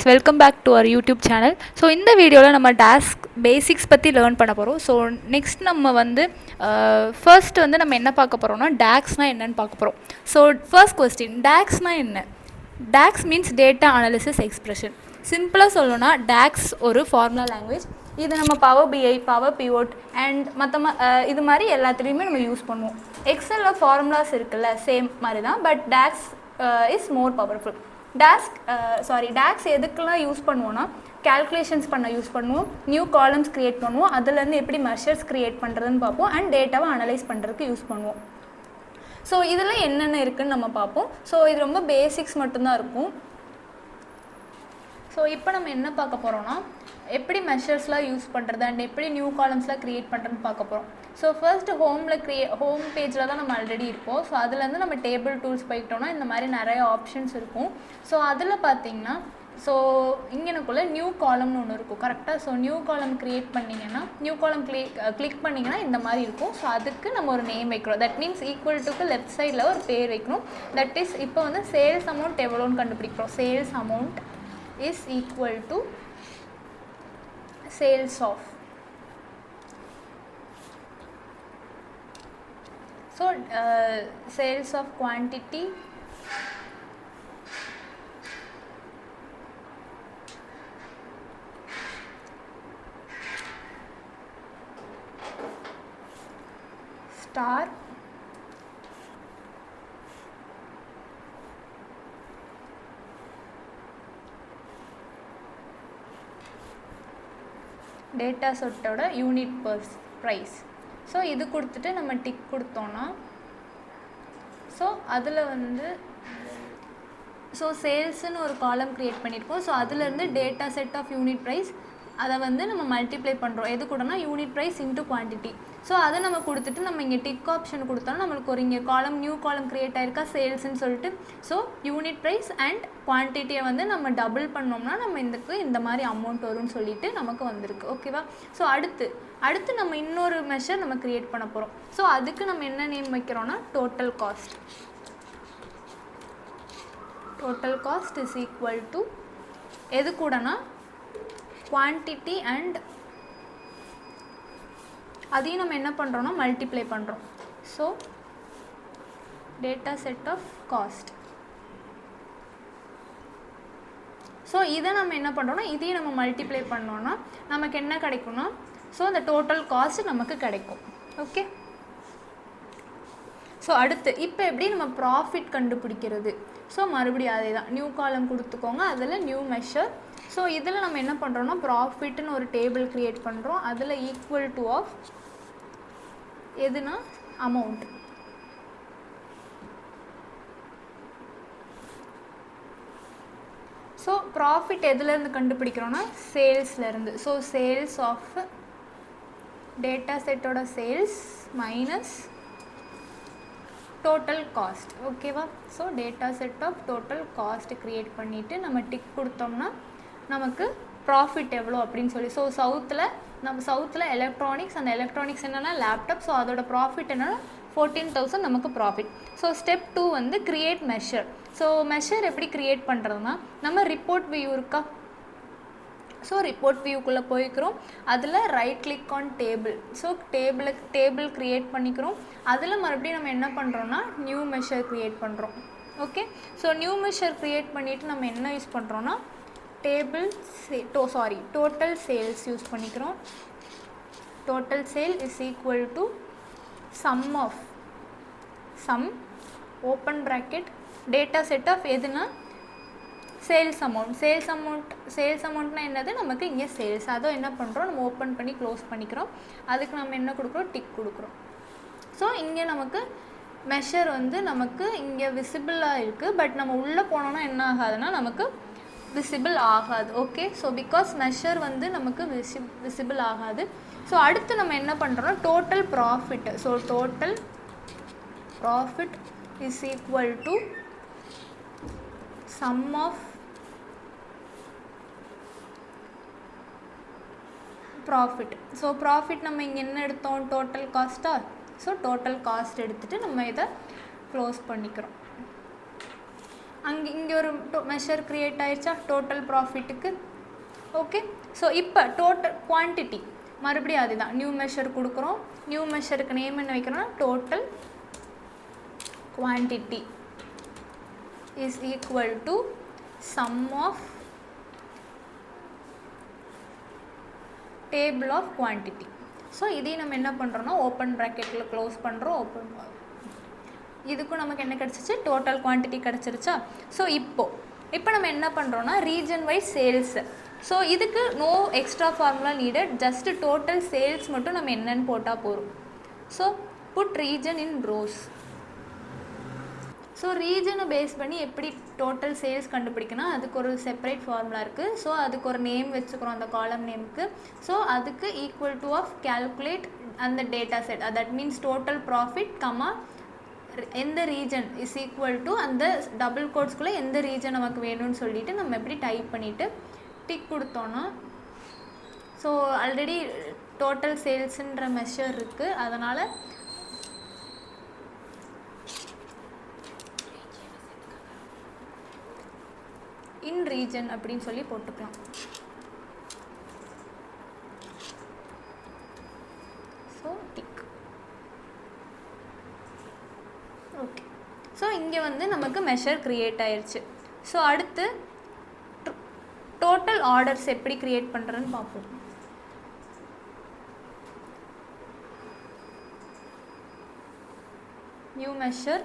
welcome back to our YouTube channel. So இந்த வீடியோவில் நம்ம DAX பேசிக்ஸ் பற்றி லேர்ன் பண்ண போகிறோம். ஸோ நெக்ஸ்ட் நம்ம வந்து ஃபர்ஸ்ட் வந்து நம்ம என்ன பார்க்க போகிறோம்னா DAXனால் என்னன்னு பார்க்க போகிறோம். ஸோ ஃபர்ஸ்ட் கொஸ்டின், DAXனால் என்ன? DAX means data analysis expression. சிம்பிளாக சொல்லணும்னா DAX ஒரு ஃபார்முலா லாங்குவேஜ். இது நம்ம power BI, power pivot and இது மாதிரி எல்லாத்துலேயுமே நம்ம யூஸ் பண்ணுவோம். எக்ஸலில் ஃபார்முலாஸ் இருக்குல்ல, சேம் மாதிரி தான், but DAX is more powerful. DAX எதுக்கெல்லாம் யூஸ் பண்ணுவோன்னா, கேல்குலேஷன்ஸ் பண்ண யூஸ் பண்ணுவோம், நியூ காலம்ஸ் க்ரியேட் பண்ணுவோம், அதுலேருந்து எப்படி மெஷர்ஸ் க்ரியேட் பண்ணுறதுன்னு பார்ப்போம், அண்ட் டேட்டாவை அனலைஸ் பண்ணுறதுக்கு யூஸ் பண்ணுவோம். ஸோ இதில் என்னென்ன இருக்குதுன்னு நம்ம பார்ப்போம். ஸோ இது ரொம்ப பேசிக்ஸ் மட்டும்தான் இருக்கும். ஸோ இப்போ நம்ம என்ன பார்க்க போகிறோன்னா, எப்படி மெஷர்ஸ்லாம் யூஸ் பண்ணுறது அண்ட் எப்படி நியூ காலம்ஸ்லாம் க்ரியேட் பண்ணுறதுன்னு பார்க்க போகிறோம். ஸோ ஃபர்ஸ்ட்டு ஹோம் பேஜில் தான் நம்ம ஆல்ரெடி இருப்போம். ஸோ அதுலேருந்து நம்ம டேபிள் டூல்ஸ் போய்கிட்டோம்னா இந்த மாதிரி நிறைய ஆப்ஷன்ஸ் இருக்கும். ஸோ அதில் பார்த்தீங்கன்னா, ஸோ இங்கனக்குள்ளே நியூ காலம்னு ஒன்று இருக்கும் கரெக்டாக. ஸோ நியூ காலம் க்ரியேட் பண்ணிங்கன்னா, நியூ காலம் கிளிக் பண்ணிங்கன்னா இந்த மாதிரி இருக்கும். ஸோ அதுக்கு நம்ம ஒரு நேம் வைக்கிறோம். தட் மீன்ஸ் ஈக்குவல் டுக்கு லெஃப்ட் சைடில் ஒரு பேர் வைக்கணும். தட் இஸ் இப்போ வந்து சேல்ஸ் அமௌண்ட் எவ்வளோன்னு கண்டுபிடிக்கிறோம். Sales amount is equal to sales of. So sales of quantity star data செட்டோட யூனிட் ப்ரைஸ். ஸோ இது கொடுத்துட்டு நம்ம டிக் கொடுத்தோன்னா, ஸோ அதில் வந்து ஸோ சேல்ஸுன்னு ஒரு காலம் க்ரியேட் பண்ணியிருக்கோம். ஸோ அதுலேருந்து data set of unit price அதை வந்து நம்ம மல்டிப்ளை பண்ணுறோம். எது கூடனா unit price into quantity. So அதை நம்ம கொடுத்துட்டு நம்ம இங்கே டிக் ஆப்ஷன் கொடுத்தோம்னா நம்மளுக்கு ஒரு இங்கே நியூ காலம் க்ரியேட் ஆயிருக்கா சேல்ஸ்ன்னு சொல்லிட்டு. ஸோ யூனிட் ப்ரைஸ் அண்ட் குவான்டிட்டியை வந்து நம்ம டபுள் பண்ணோம்னா நம்ம இந்த மாதிரி அமௌண்ட் வரும்னு சொல்லிட்டு நமக்கு வந்திருக்கு. ஓகேவா? ஸோ அடுத்து நம்ம இன்னொரு மெஷர் நம்ம க்ரியேட் பண்ண போகிறோம். ஸோ அதுக்கு நம்ம என்ன நேம் வைக்கிறோன்னா total cost. Total cost is equal to எது கூடனா குவான்டிட்டி அண்ட் அதையும் நம்ம என்ன பண்ணுறோன்னா மல்டிப்ளை பண்ணுறோம். So data set of cost. So இதை நம்ம என்ன பண்ணுறோன்னா இதையும் நம்ம மல்டிப்ளை பண்ணோன்னா நமக்கு என்ன கிடைக்கும்னா, ஸோ அந்த டோட்டல் காஸ்ட் நமக்கு கிடைக்கும். ஓகே. ஸோ அடுத்து இப்போ எப்படி நம்ம ப்ராஃபிட் கண்டுபிடிக்கிறது? ஸோ மறுபடியும் அதே தான், நியூ காலம் கொடுத்துக்கோங்க, அதில் நியூ மெஷர். ஸோ இதில் நம்ம என்ன பண்ணுறோன்னா ப்ராஃபிட்னு ஒரு டேபிள் க்ரியேட் பண்ணுறோம். அதில் ஈக்குவல் டு ஆஃப் எதுனா அமௌண்ட். ஸோ ப்ராஃபிட் எதுலேருந்து கண்டுபிடிக்கிறோன்னா சேல்ஸ்லேருந்து. ஸோ சேல்ஸ் ஆஃப் டேட்டா செட்டோட சேல்ஸ் மைனஸ் டோட்டல் காஸ்ட். ஓகேவா? So data set of total cost create பண்ணிவிட்டு நம்ம டிக் கொடுத்தோம்னா நமக்கு ப்ராஃபிட் எவ்வளோ அப்படின்னு சொல்லி. ஸோ சவுத்தில் எலக்ட்ரானிக்ஸ், அந்த எலக்ட்ரானிக்ஸ் என்னென்னா லேப்டாப். ஸோ அதோட ப்ராஃபிட் என்னென்னா 14,000 நமக்கு ப்ராஃபிட். ஸோ ஸ்டெப் 2 வந்து க்ரியேட் மெஷர். ஸோ மெஷர் எப்படி க்ரியேட் பண்ணுறதுனா, நம்ம ரிப்போர்ட் வியூ இருக்கா, ஸோ ரிப்போர்ட் வியூக்குள்ளே போய்க்கிறோம். அதில் right click on table. So table create பண்ணிக்கிறோம். அதில் மறுபடியும் நம்ம என்ன பண்ணுறோன்னா நியூ மெஷர் க்ரியேட் பண்ணுறோம். Okay. So new measure create பண்ணிவிட்டு நம்ம என்ன யூஸ் பண்ணுறோன்னா டோட்டல் சேல்ஸ் யூஸ் பண்ணிக்கிறோம். Total sale is equal to sum open bracket data set of எதுனா சேல்ஸ் அமௌண்ட்னா என்னது, நமக்கு இங்கே சேல்ஸ். அதோ என்ன பண்ணுறோம், நம்ம ஓப்பன் பண்ணி க்ளோஸ் பண்ணிக்கிறோம். அதுக்கு நம்ம என்ன கொடுக்குறோம், டிக் கொடுக்குறோம். ஸோ இங்கே நமக்கு மெஷர் வந்து நமக்கு இங்கே விசிபிளாக இருக்குது. பட் நம்ம உள்ளே போனோன்னா என்ன ஆகாதுன்னா நமக்கு விசிபிள் ஆகாது. ஓகே. ஸோ பிகாஸ் மெஷர் வந்து நமக்கு விசிபிள் ஆகாது. ஸோ அடுத்து நம்ம என்ன பண்ணுறோன்னா total profit. So total profit is equal to sum of profit. So profit நம்ம இங்கே என்ன எடுத்தோம், டோட்டல் காஸ்ட்டா. ஸோ டோட்டல் காஸ்ட் எடுத்துகிட்டு நம்ம இதை க்ளோஸ் பண்ணிக்கிறோம். இங்கே ஒரு மெஷர் க்ரியேட் ஆயிடுச்சா டோட்டல் ப்ராஃபிட்டுக்கு. ஓகே, ஸோ இப்போ டோட்டல் குவான்டிட்டி மறுபடியும் அதுதான் நியூ மெஷர் கொடுக்குறோம். நியூ மெஷருக்கு நேம் என்ன வைக்கிறோம்னா total quantity is equal to sum of table of quantity. So இதையும் நம்ம என்ன பண்ணுறோன்னா ஓப்பன் ப்ராக்கெட்டில் க்ளோஸ் பண்ணுறோம். இதுக்கும் நமக்கு என்ன கிடச்சிச்சு டோட்டல் குவான்டிட்டி கிடச்சிருச்சா. ஸோ இப்போ நம்ம என்ன பண்ணுறோன்னா ரீஜன் வைஸ் சேல்ஸு. ஸோ இதுக்கு no extra formula needed, just total sales மட்டும் நம்ம என்னன்னு போட்டால் போதும். So put region in rows. So ரீஜனை பேஸ் பண்ணி எப்படி டோட்டல் சேல்ஸ் கண்டுபிடிக்கணும், அதுக்கு ஒரு செப்பரேட் ஃபார்முலா இருக்குது. ஸோ அதுக்கு ஒரு நேம் வச்சுக்கிறோம் அந்த காலம் நேமுக்கு. ஸோ அதுக்கு ஈக்குவல் டு ஆஃப் கேல்குலேட் அந்த data set, that means total profit comma எந்த ரீஜன் இஸ் ஈக்குவல் டு அந்த டபுள் கோட்ஸ்குள்ளே எந்த ரீஜன் நமக்கு வேணும்னு சொல்லிட்டு நம்ம எப்படி டைப் பண்ணிவிட்டு டிக் கொடுத்தோன்னா, ஸோ ஆல்ரெடி டோட்டல் சேல்ஸுன்ற மெஷர் இருக்குது, அதனால் இன் ரீஜன் அப்படின்னு சொல்லி போட்டுக்கலாம். So tick. ஓகே, ஸோ இங்கே வந்து நமக்கு மெஷர் க்ரியேட் ஆயிடுச்சு. ஸோ அடுத்து டோட்டல் ஆர்டர்ஸ் எப்படி க்ரியேட் பண்ணுறதுன்னு பார்ப்போம். New measure